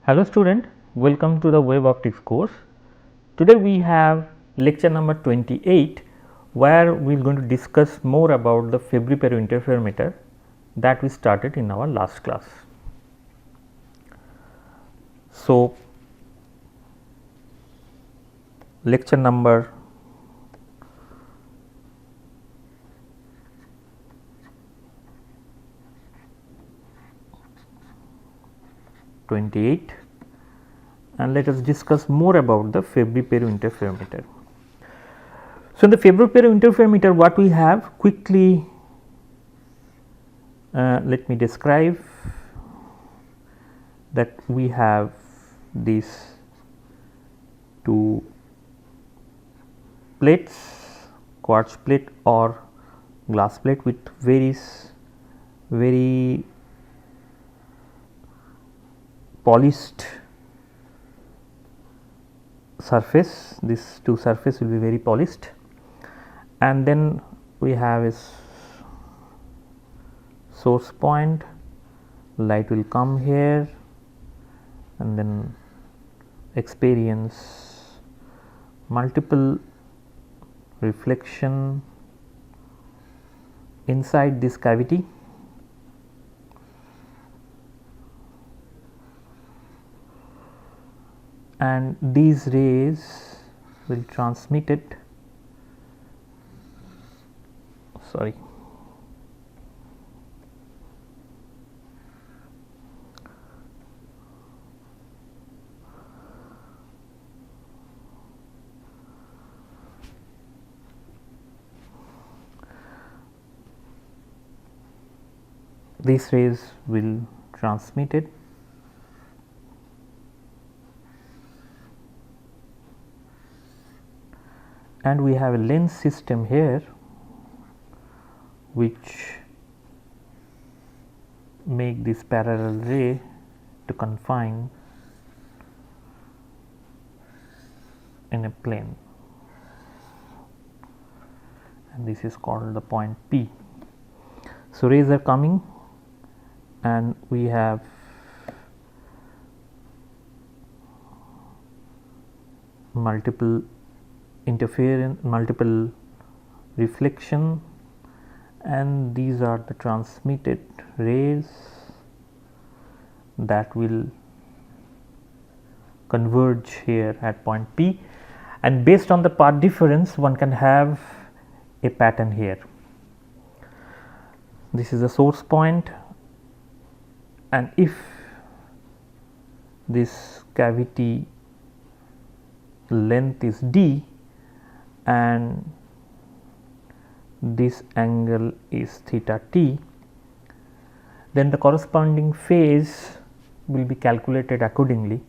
Hello student, welcome to the web optics course. Today we have lecture number 28 where we are going to discuss more about the Febry-Perot interferometer that we started in our last class. So, lecture number 28 and let us discuss more about the Febry-Perot interferometer. So, in the Febry-Perot interferometer what we have quickly let me describe that we have these two plates, quartz plate or glass plate with very polished surface. These two surface will be very polished, and then we have a source point. Light will come here and then experience multiple reflection inside this cavity, and these rays will transmit it these rays will transmit it and we have a lens system here which make this parallel ray to confine in a plane, and this is called the point P. So, rays are coming and we have multiple interference, multiple reflection, and these are the transmitted rays that will converge here at point P, and based on the path difference one can have a pattern here. This is the source point, and if this cavity length is d and this angle is theta t, then the corresponding phase will be calculated accordingly,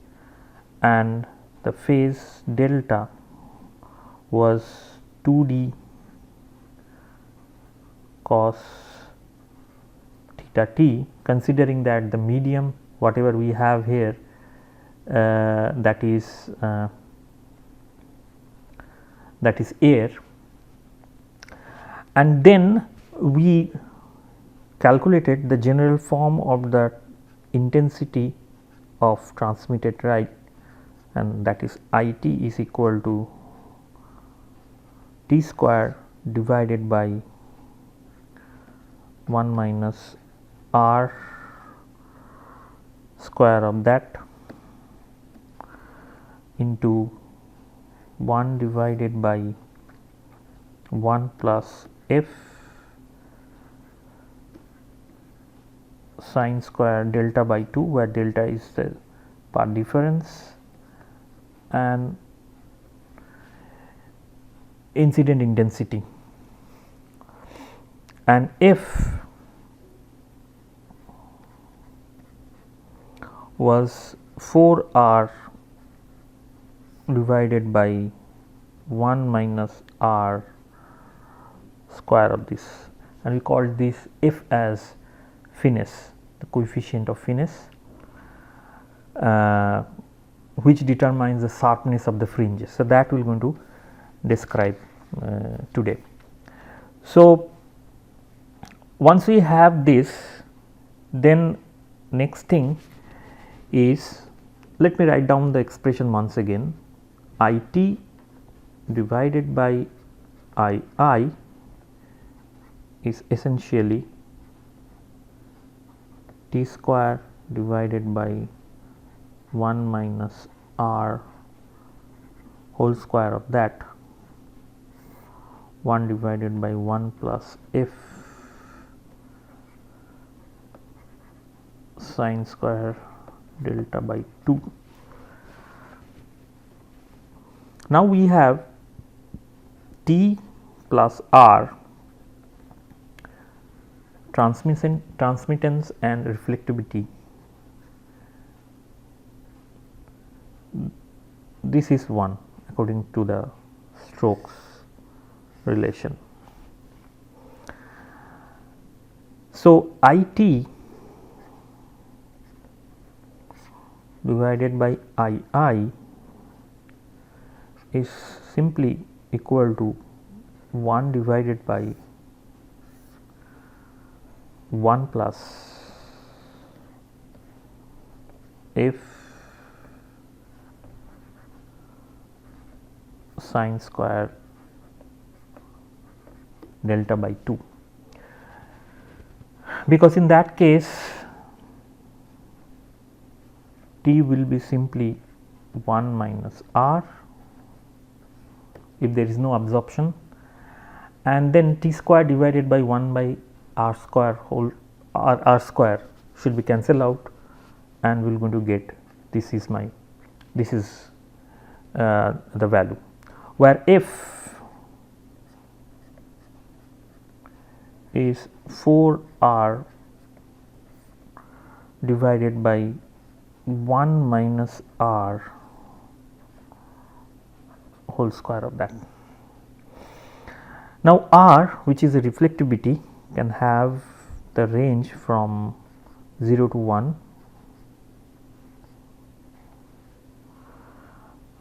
and the phase delta was 2d cos theta t, considering that the medium whatever we have here that is air, and then we calculated the general form of the intensity of transmitted light, and that is IT is equal to T square divided by 1 minus R square of that into 1 divided by 1 plus f sine square delta by 2, where delta is the path difference, and incident intensity, and f was 4R divided by 1 minus R square of this, and we called this f as finesse, the coefficient of finesse, which determines the sharpness of the fringes. So, that we are going to describe today. So, once we have this, then next thing is let me write down the expression once again. IT divided by II is essentially T square divided by 1 minus R whole square of that, 1 divided by 1 plus F sine square delta by 2. Now we have T plus R, transmittance and reflectivity. This is 1 according to the Stokes relation. So, IT divided by II is simply equal to 1 divided by 1 plus F sine square delta by 2, because in that case T will be simply 1 minus R if there is no absorption, and then T square divided by 1 by R square whole R square should be cancelled out, and we are going to get this is the value, where F is 4R divided by 1 minus R whole square of that. Now, R, which is a reflectivity, can have the range from 0 to 1,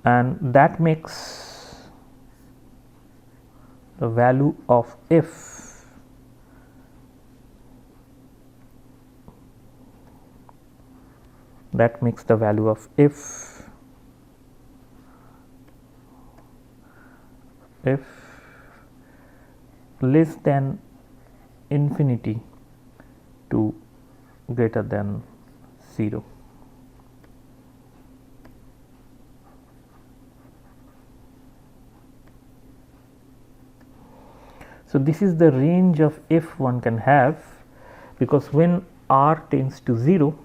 and that makes the value of F less than infinity to greater than 0. So, this is the range of F one can have, because when R tends to 0,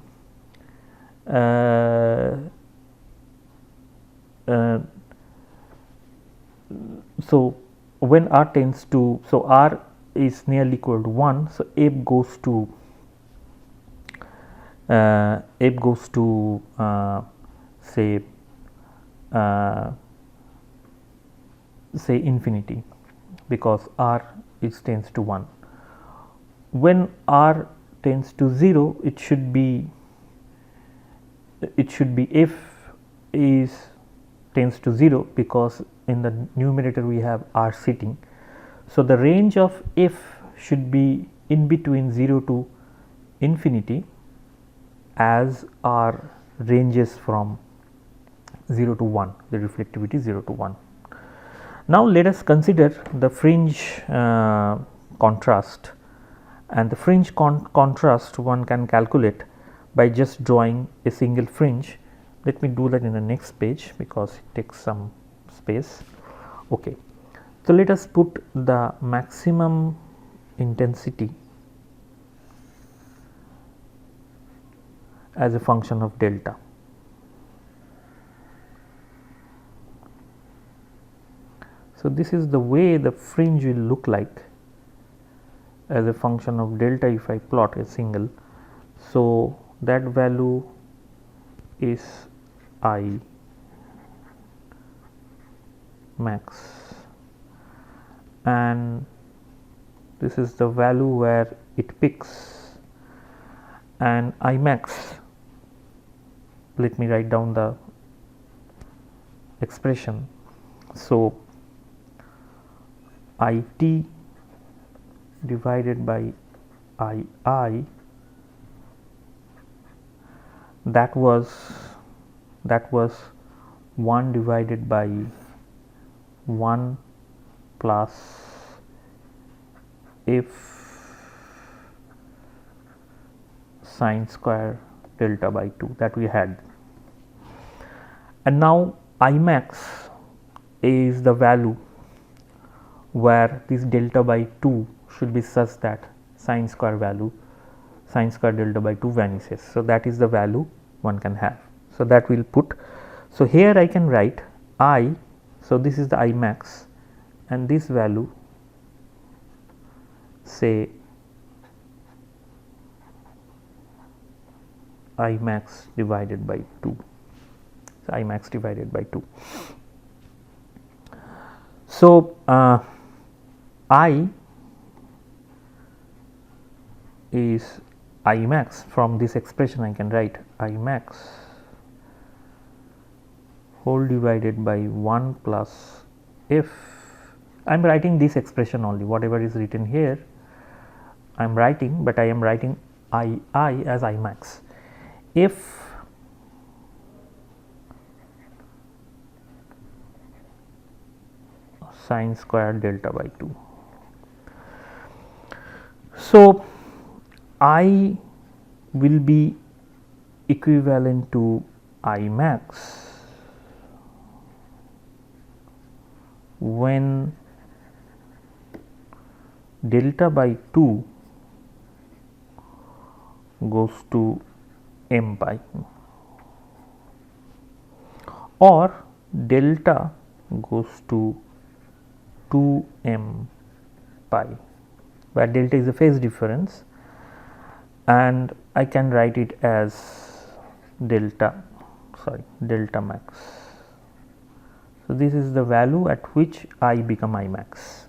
so when R tends to, so R is nearly equal to 1, so F goes to say infinity, because R tends to 1. When R tends to 0, it should be F is tends to 0, because in the numerator we have R sitting. So, the range of F should be in between 0 to infinity, as R ranges from 0 to 1, the reflectivity 0 to 1. Now, let us consider the fringe contrast, and the fringe contrast one can calculate by just drawing a single fringe. Let me do that in the next page, because it takes some space. Okay. So, let us put the maximum intensity as a function of delta. So, this is the way the fringe will look like as a function of delta if I plot a single. So, that value is I max, and this is the value where it picks, and I max, let me write down the expression. So, IT divided by II, that was that was 1 divided by 1 plus f sine square delta by 2 that we had. And now I max is the value where this delta by 2 should be such that sine square delta by 2 vanishes. So, that is the value one can have. So, that we will put. So, here I can write I. So, this is the I max and this value say I max divided by 2. So, I max divided by 2. So, I is I max. From this expression I can write I max whole divided by 1 plus f. I am writing this expression only, whatever is written here I am writing, but I am writing I as I max. If sine square delta by 2. So, I will be equivalent to I max when delta by 2 goes to m pi or delta goes to 2 m pi, where delta is a phase difference, and I can write it as delta max. So, this is the value at which I become I max.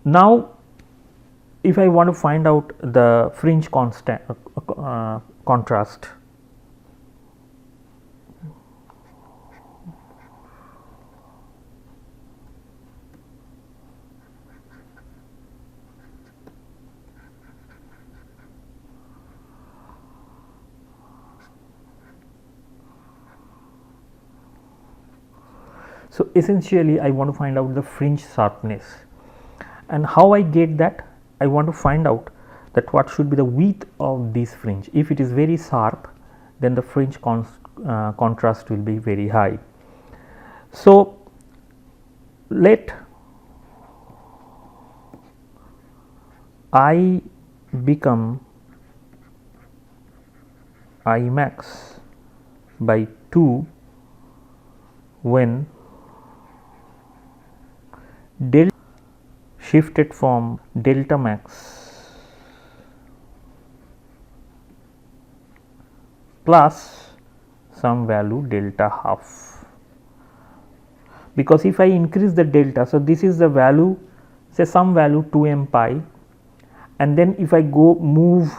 Now, if I want to find out the fringe constant contrast, so essentially I want to find out the fringe sharpness, and how I get that? I want to find out that what should be the width of this fringe. If it is very sharp, then the fringe contrast will be very high. So, let I become I max by 2 when delta shifted from delta max plus some value delta half, because if I increase the delta, so this is the value, say some value 2 m pi, and then if I move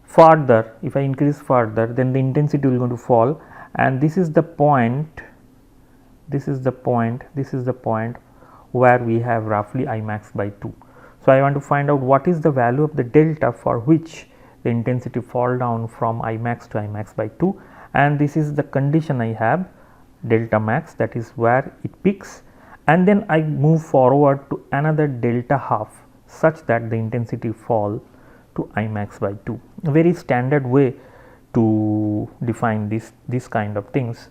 further, if I increase further, then the intensity will going to fall, and this is the point, this is the point where we have roughly I max by 2. So, I want to find out what is the value of the delta for which the intensity fall down from I max to I max by 2, and this is the condition I have delta max, that is where it peaks, and then I move forward to another delta half such that the intensity fall to I max by 2. A very standard way to define this kind of things.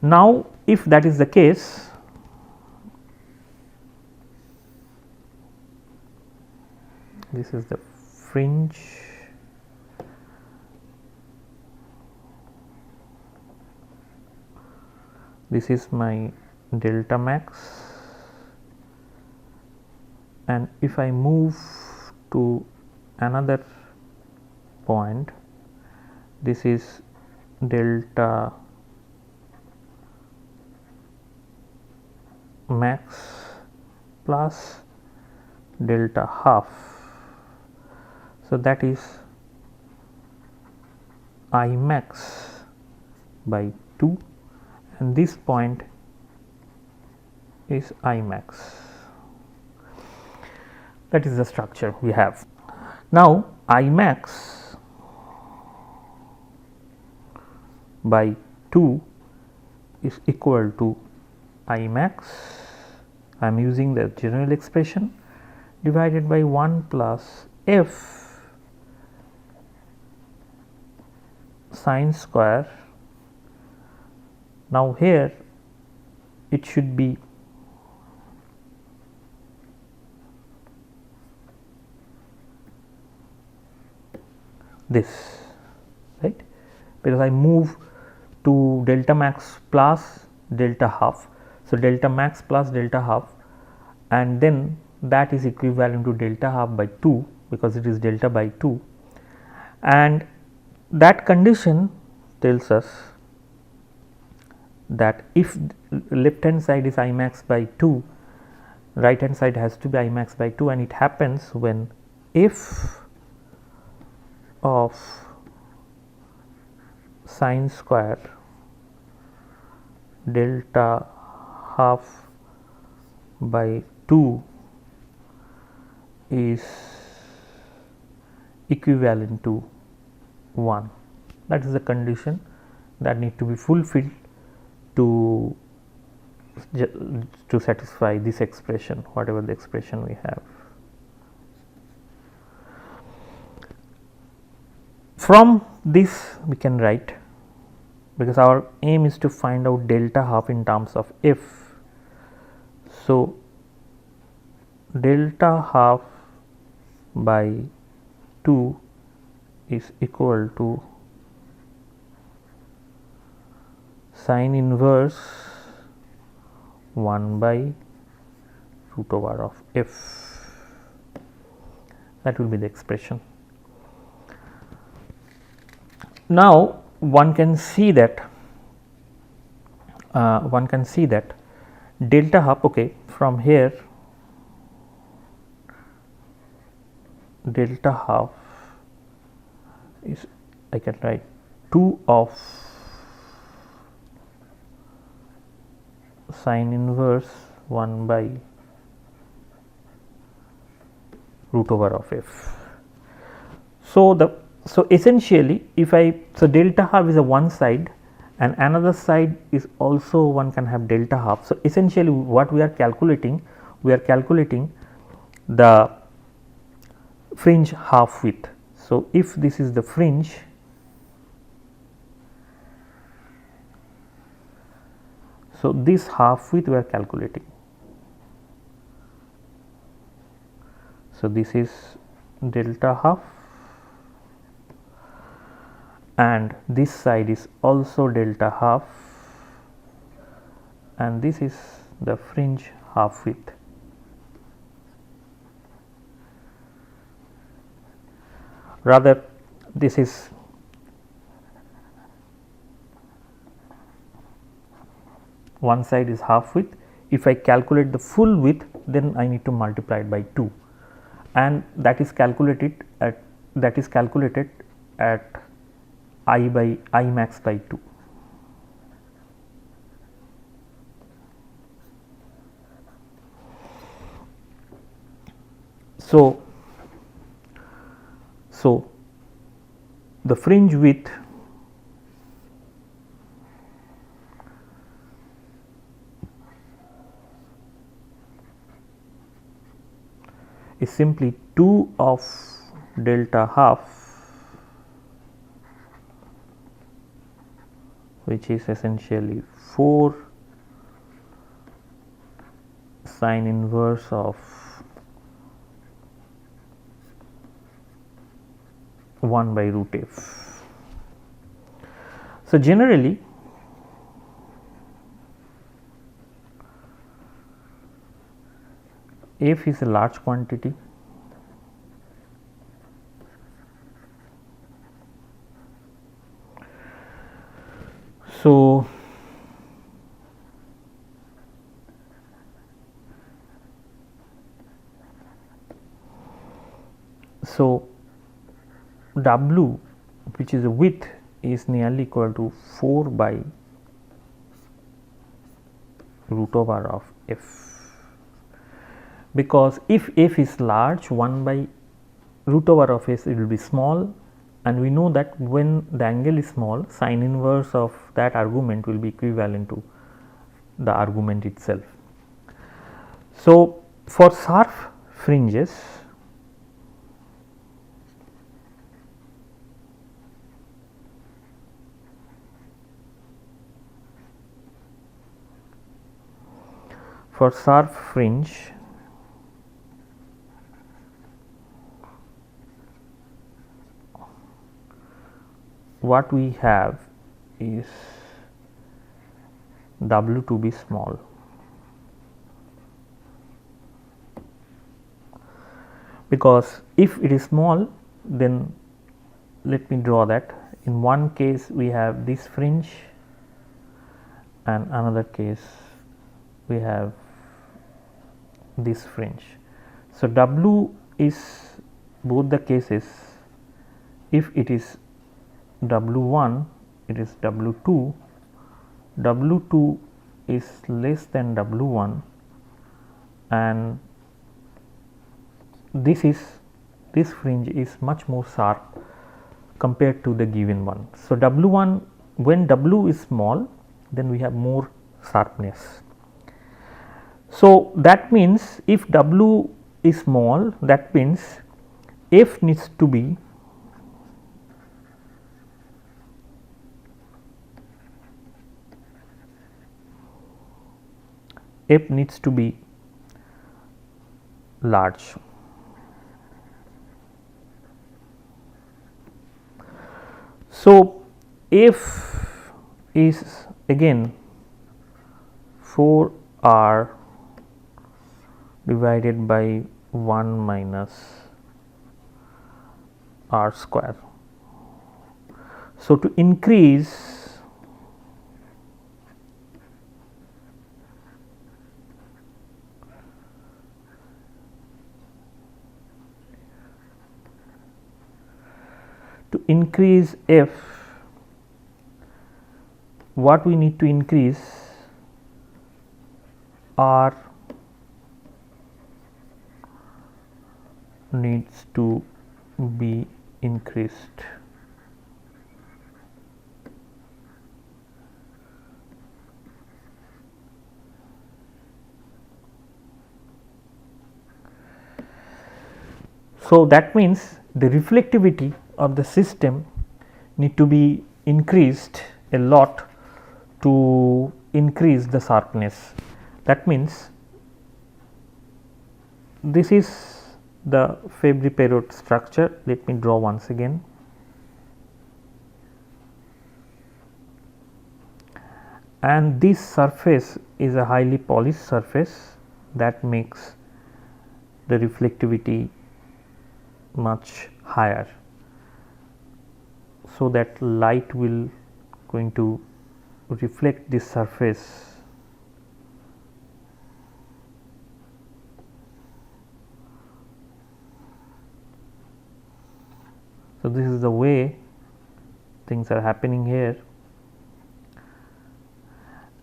Now, if that is the case, this is the fringe, this is my delta max, and if I move to another point, this is delta max plus delta half. So, that is I max by 2, and this point is I max. That is the structure we have. Now, I max by 2 is equal to I max, I am using the general expression, divided by 1 plus f sine square. Now, here it should be this, right, because I move to delta max plus delta half. So, delta max plus delta half, and then that is equivalent to delta half by 2, because it is delta by 2, and that condition tells us that if left hand side is I max by 2, right hand side has to be I max by 2, and it happens when f of sine square delta half by 2 is equivalent to 1. That is the condition that need to be fulfilled to satisfy this expression, whatever the expression we have. From this we can write, because our aim is to find out delta half in terms of f. So, delta half by 2 is equal to sine inverse 1 by root over of f. That will be the expression. Now, one can see that delta half, okay, from here delta half is, I can write 2 of sine inverse 1 by root over of f. So, essentially if I, so delta half is a one side, and another side is also one can have delta half. So, essentially what we are calculating the fringe half width. So, if this is the fringe, so this half width we are calculating. So, this is delta half, and this side is also delta half, and this is the fringe half width. Rather, this is one side is half width. If I calculate the full width, then I need to multiply it by 2, and that is calculated at I by I max by 2. So, the fringe width is simply 2 of delta half, which is essentially 4 sine inverse of 1 by root f. So, generally f is a large quantity, so W, which is the width, is nearly equal to 4 by root over of f, because if f is large, 1 by root over of s it will be small, and we know that when the angle is small, sine inverse of that argument will be equivalent to the argument itself. So, for sharp fringes, fringe, what we have is W to be small. Because if it is small, then let me draw that. In one case we have this fringe, and another case we have this fringe. So, W is both the cases, if it is W1, it is W2, W2 is less than W1, and this fringe is much more sharp compared to the given one. So, W1, when W is small, then we have more sharpness. So, that means if W is small, that means F needs to be large. So, F is again 4R divided by 1 minus R square. So, to increase F, what we need to increase R needs to be increased. So, that means the reflectivity of the system need to be increased a lot to increase the sharpness. That means this is the Febry-Perot structure. Let me draw once again. And this surface is a highly polished surface, that makes the reflectivity much higher, so that light will going to reflect this surface. So, this is the way things are happening here,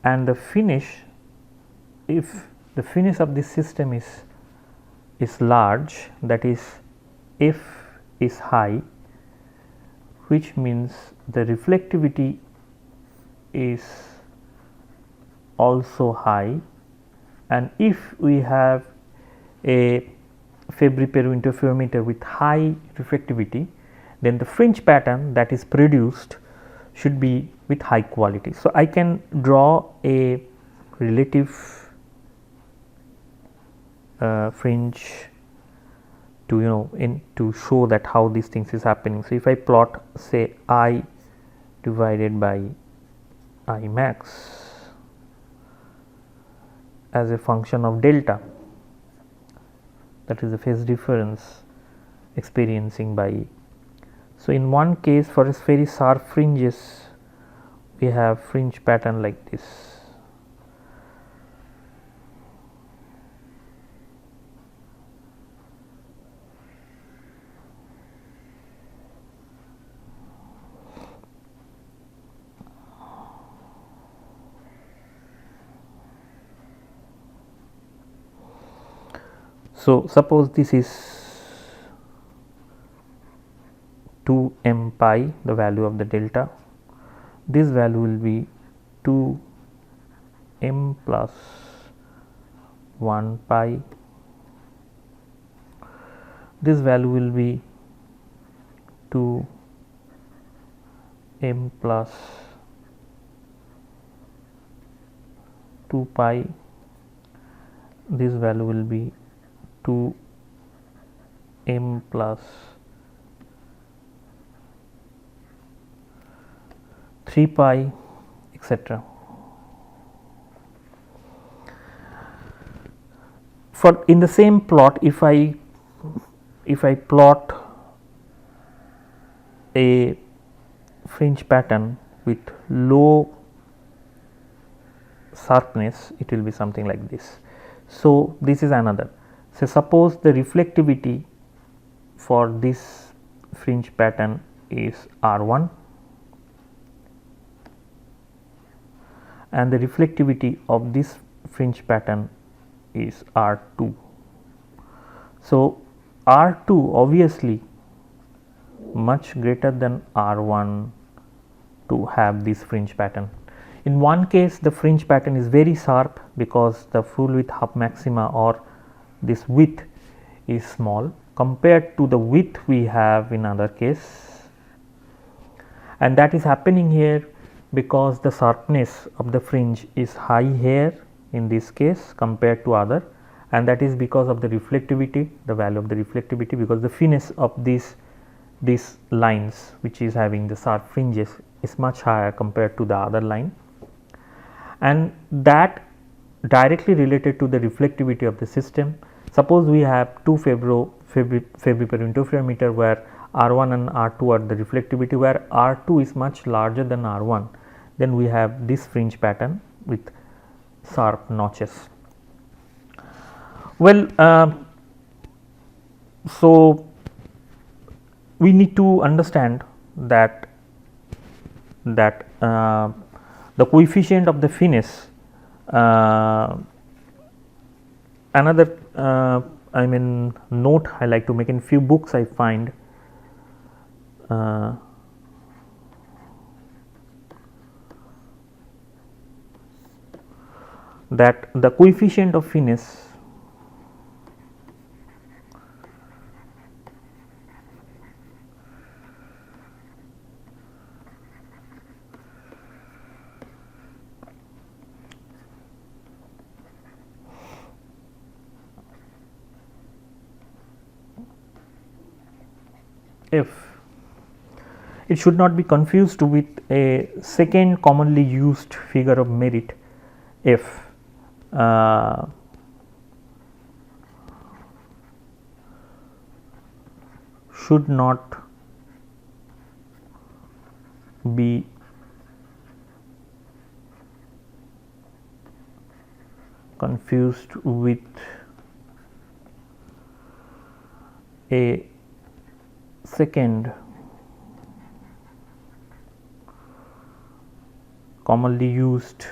and the finish, if the finish of this system is large, that is F is high, which means the reflectivity is also high, and if we have a Febry-Perot interferometer with high reflectivity, then the fringe pattern that is produced should be with high quality. So, I can draw a relative fringe to to show that how these things is happening. So, if I plot say I divided by I max as a function of delta, that is the phase difference experiencing by. So, in one case for a very sharp fringes, we have fringe pattern like this. So, suppose this is 2 m pi, the value of the delta. This value will be 2 m plus 1 pi. This value will be 2 m plus 2 pi. This value will be 2 m plus 3 pi, etc. For in the same plot, if I plot a fringe pattern with low sharpness, it will be something like this. So, this is another. So, suppose the reflectivity for this fringe pattern is R1 and the reflectivity of this fringe pattern is R2. So, R2 obviously much greater than R1 to have this fringe pattern. In one case the fringe pattern is very sharp because the full width half maxima or this width is small compared to the width we have in other case, and that is happening here because the sharpness of the fringe is high here in this case compared to other, and that is because of the reflectivity, the value of the reflectivity, because the finesse of these lines which is having the sharp fringes is much higher compared to the other line, and that directly related to the reflectivity of the system. Suppose we have two Febry-Perot interferometer where R1 and R2 are the reflectivity, where R2 is much larger than R1, then we have this fringe pattern with sharp notches. Well, so we need to understand that the coefficient of the finesse, another note I like to make, in few books I find that the coefficient of finesse F, it should not be confused with a second commonly used figure of merit F. Should not be confused with a second commonly used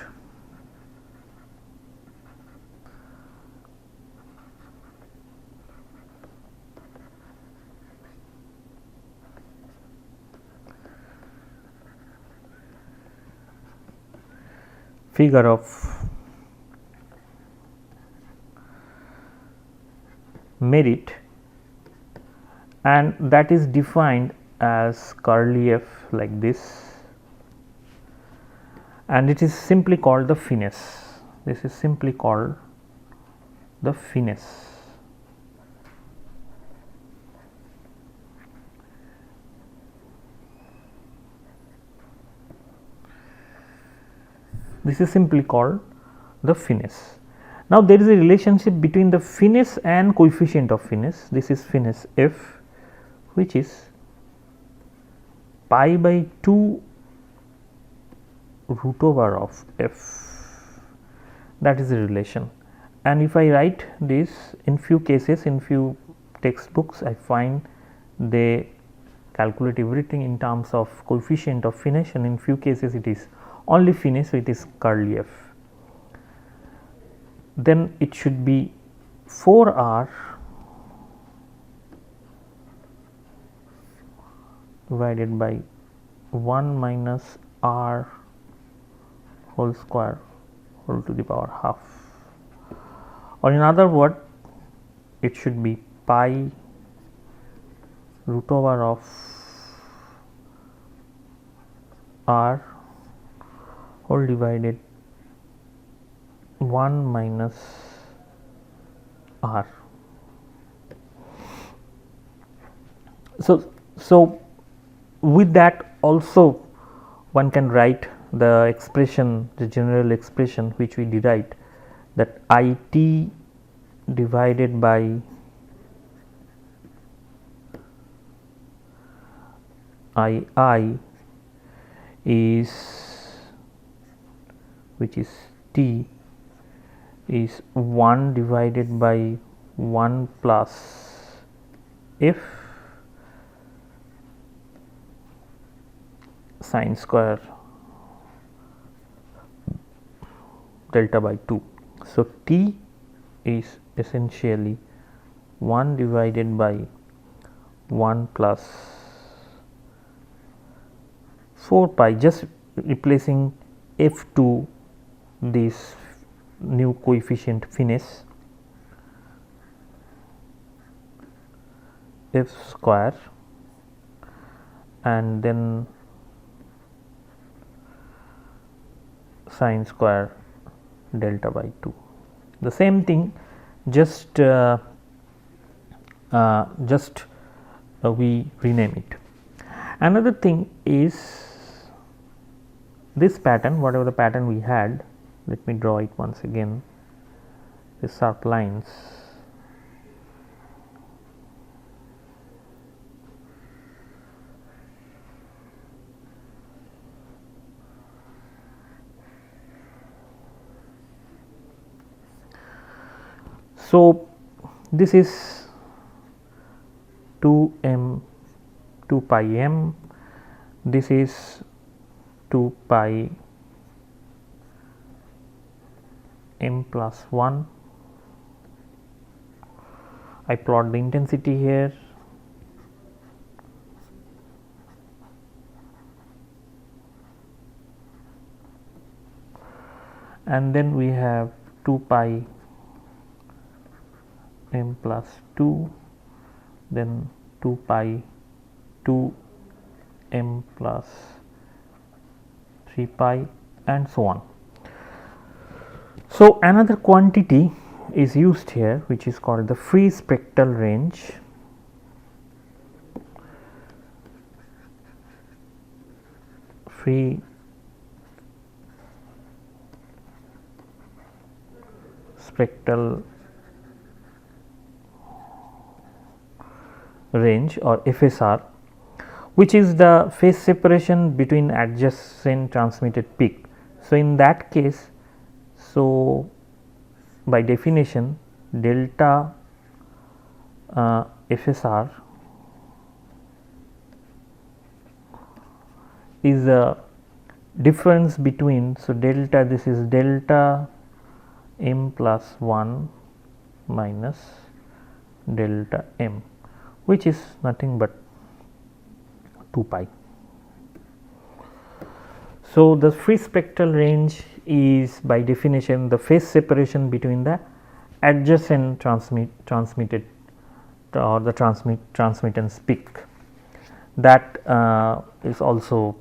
figure of merit, and that is defined as curly f like this, and it is simply called the finesse. This is simply called the finesse. This is simply called the finesse. Now, there is a relationship between the finesse and coefficient of finesse. This is finesse f, which is pi by 2 root over of f. That is the relation. And if I write this, in few cases, in few textbooks, I find they calculate everything in terms of coefficient of finesse, and in few cases it is only finesse, so it is curly f. Then it should be 4R divided by 1 minus r whole square whole to the power half, or in other word it should be pi root over of r whole divided 1 minus r. So with that also one can write the expression, the general expression which we derived, that IT divided by II is, which is T, is 1 divided by 1 plus f sine square delta by 2. So, T is essentially 1 divided by 1 plus 4 pi, just replacing f to this new coefficient finesse, f square, and then sine square delta by 2. The same thing, just we rename it. Another thing is this pattern, whatever the pattern we had, let me draw it once again, the sharp lines. So, this is 2 pi m, this is 2 pi m plus 1. I plot the intensity here. And then we have 2 pi m plus 2, then 2 pi 2 m plus 3 pi, and so on. So, another quantity is used here which is called the free spectral range. Free spectral range, or FSR, which is the phase separation between adjacent transmitted peak. So, in that case, so by definition delta FSR is a difference between, so delta, this is delta m plus 1 minus delta m, which is nothing but 2 pi. So, the free spectral range is by definition the phase separation between the adjacent transmitted or the transmittance peak, that is also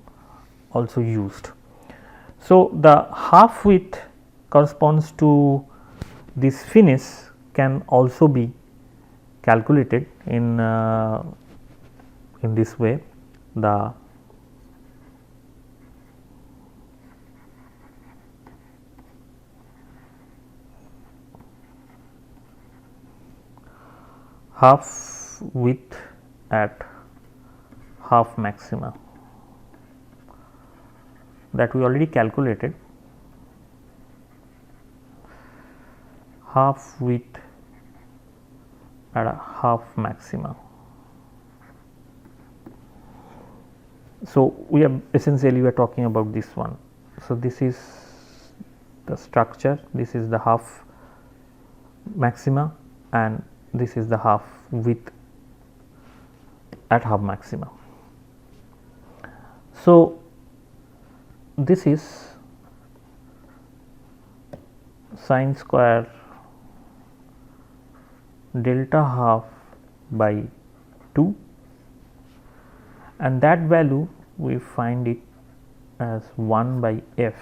used. So, the half width corresponds to this finesse can also be calculated in this way. The half width at half maxima, that we already calculated, half width at a half maxima. So, we are essentially we are talking about this one. So, this is the structure, this is the half maxima, and this is the half width at half maxima. So, this is sine square delta half by 2, and that value we find it as 1 by f,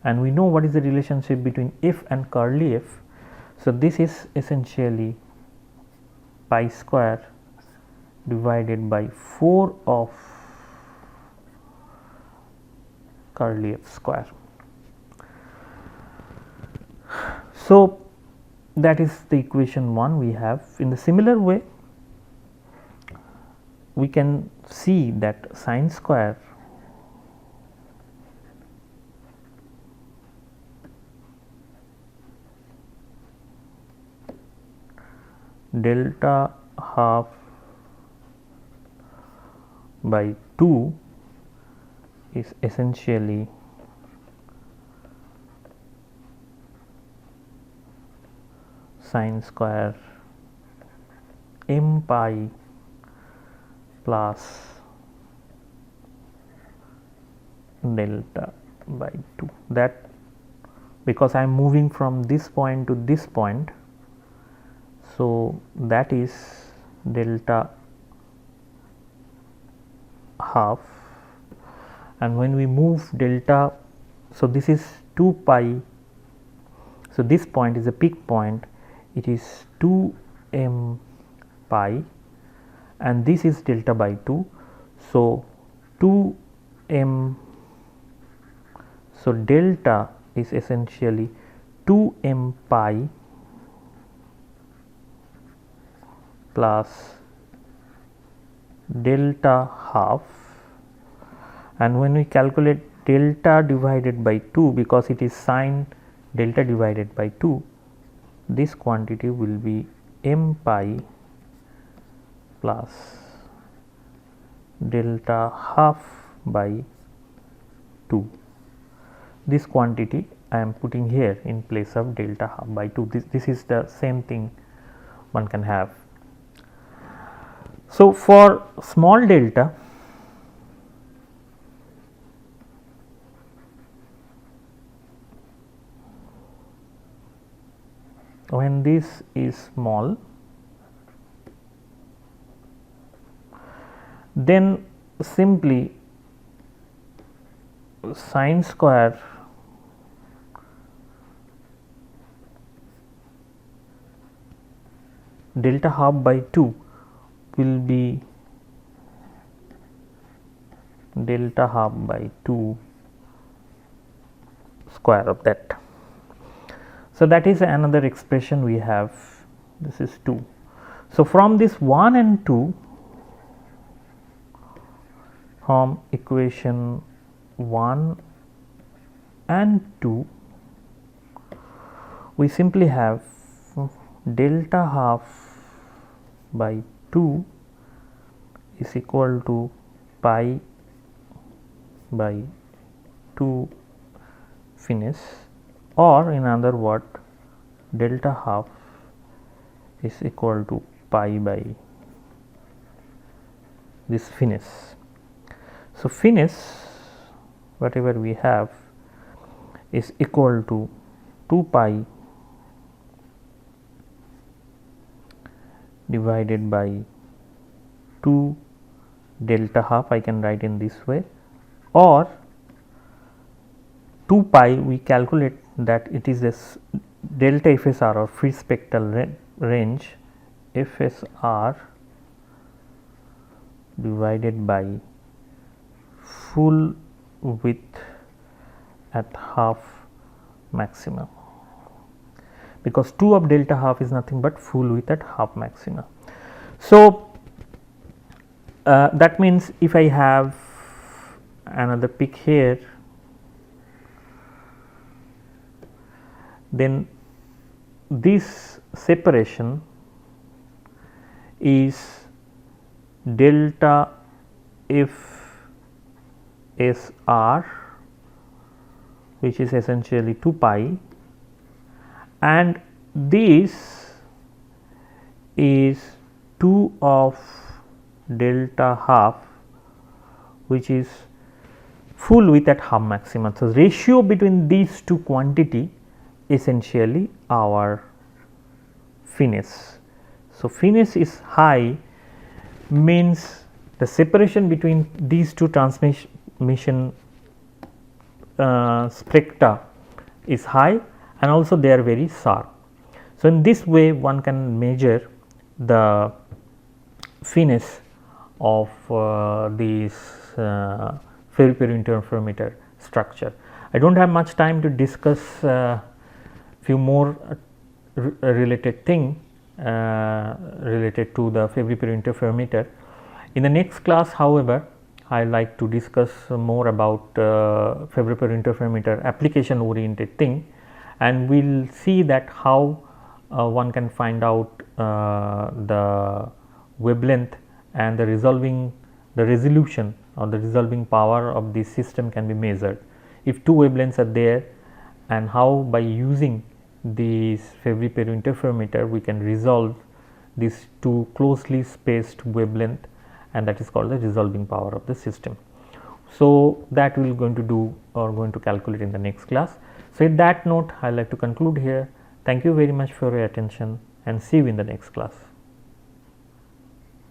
and we know what is the relationship between f and curly f. So, this is essentially pi square divided by 4 of curly f square. So, that is the equation 1 we have. In the similar way, we can see that sine square delta half by 2 is essentially sine square m pi plus delta by 2. That because I am moving from this point to this point, so that is delta half, and when we move delta, so this is 2 pi, so this point is a peak point, it is 2 m pi, and this is delta by 2. So, 2 m, so delta is essentially 2 m pi plus delta half, and when we calculate delta divided by 2, because it is sine delta divided by 2, this quantity will be m pi plus delta half by 2. This quantity I am putting here in place of delta half by 2. This is the same thing one can have. So, for small delta, when this is small, then simply sine square delta half by 2 will be delta half by 2 square of that. So, that is another expression we have, this is 2. So, from this 1 and 2, from equation 1 and 2, we simply have delta half by 2 is equal to pi by 2 finis, or in other word delta half is equal to pi by this finis. So, finis whatever we have is equal to 2 pi divided by 2 delta half, I can write in this way, or 2 pi we calculate that it is this delta FSR or free spectral range FSR divided by full width at half maximum, because 2 of delta half is nothing but full width at half maxima. So, that means if I have another peak here, then this separation is delta FSR, which is essentially 2 pi, and this is 2 of delta half, which is full width at half maximum. So, ratio between these two quantity essentially our finesse. So, finesse is high means the separation between these two transmission spectra is high and also they are very sharp. So, in this way one can measure the finesse of this Febry-Perot interferometer structure. I do not have much time to discuss few more related thing related to the Febry-Perot interferometer. In the next class, however, I like to discuss more about Febry-Perot interferometer application oriented thing, and we will see that how one can find out the wavelength and the resolution or the resolving power of this system can be measured if two wavelengths are there, and how by using this Febry-Perot interferometer we can resolve these two closely spaced wavelength, and that is called the resolving power of the system. So, that we are going to do or going to calculate in the next class. So, with that note I would like to conclude here. Thank you very much for your attention and see you in the next class.